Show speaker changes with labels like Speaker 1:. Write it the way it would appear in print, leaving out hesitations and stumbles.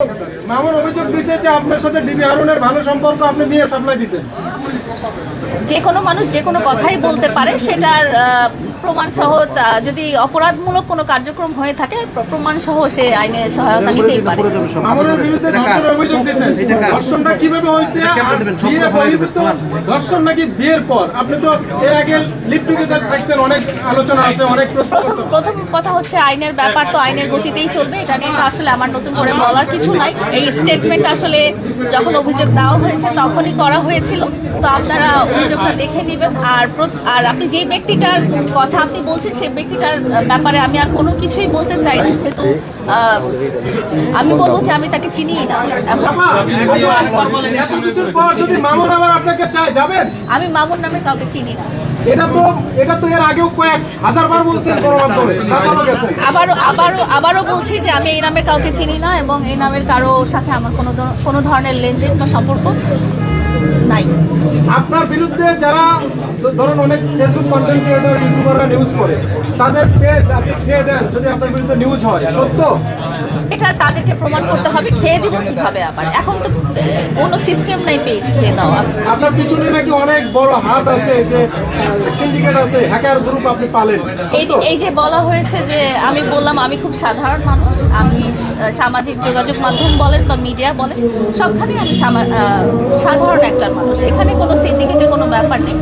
Speaker 1: মামুন অভিযোগ দিয়েছে যে আপনার সাথে ডিবি হারুনের ভালো সম্পর্ক, আপনি নিয়ে সাপ্লাই দিতেন।
Speaker 2: যে কোনো মানুষ যে কোনো কথাই বলতে পারে, সেটার প্রমাণ সহ যদি অপরাধমূলক কোনো কার্যক্রম হয়ে থাকে প্রমাণ সহ সে আইনের সহায়তা নিতেই পারে।
Speaker 1: মামুনের বিরুদ্ধে ধর্ষণের অভিযোগ দিয়েছেন, ধর্ষণটা কিভাবে হয়েছে? বিয়ে বহির্ভূত ধর্ষণ নাকি বিয়ের পর? আপনি তো এর আগে লিভ টুগেদার থাকছেন, অনেক আলোচনা আছে, অনেক প্রশ্ন।
Speaker 2: প্রথম কথা হচ্ছে আইনের ব্যাপার তো আইনের গতিতেই চলবে, এটা নিয়ে তো আসলে আমার নতুন করে বলার কিছু নাই। এই স্টেটমেন্ট আসলে যখন অভিযোগ দেওয়া হয়েছে তখনই করা হয়েছিল, তো আপনারা অভিযোগটা দেখে নেবেন। আর আপনি যে ব্যক্তিটার কথা আপনি বলছেন সেই ব্যক্তিটার ব্যাপারে আমি আর কোনো কিছুই বলতে চাই না, যেহেতু আমি বলবো যে আমি তাকে চিনিই না।
Speaker 1: এত কিছুর পর যদি মামুন আবার আপনাকে চায়, যাবেন?
Speaker 2: আমি মামুন নামে কাউকে চিনি না।
Speaker 1: এটা তো এর আগেও কয়েক হাজারবার বলছেন গণমাধ্যমে, তারপরও গেছেন।
Speaker 2: আবারও বলছি যে আমি এই নামের কাউকে চিনি না এবং এই নামের কারো সাথে আমার কোনো ধরনের লেনদেন বা সম্পর্ক নাই।
Speaker 1: আপনার বিরুদ্ধে যারা ধরুন অনেক ফেসবুক কন্টেন্ট ক্রিয়েটর, ইউটিউবাররা নিউজ করে, তাদের পেজ আপনি খেয়ে দেন যদি আপনার বিরুদ্ধে নিউজ হয়, সত্য?
Speaker 2: এটা তাদেরকে প্রমাণ করতে হবে। খেয়ে দিব কিভাবে? আবার এখন তো কোনো সিস্টেম নাই পেজ খেয়ে দেওয়া।
Speaker 1: আপনার পিছনে নাকি অনেক বড় হাত আছে, যে সিন্ডিকেট আছে, হ্যাকার গ্রুপ আপনি পালেন।
Speaker 2: এই যে বলা হয়েছে যে আমি বললাম আমি খুব সাধারণ মানুষ, আমি সামাজিক যোগাযোগ মাধ্যম বলেন বা মিডিয়া বলেন সবখানে আমি সাধারণ একটা মানুষ, এখানে কোনো সিন্ডিকেটের কোনো ব্যাপার নেই।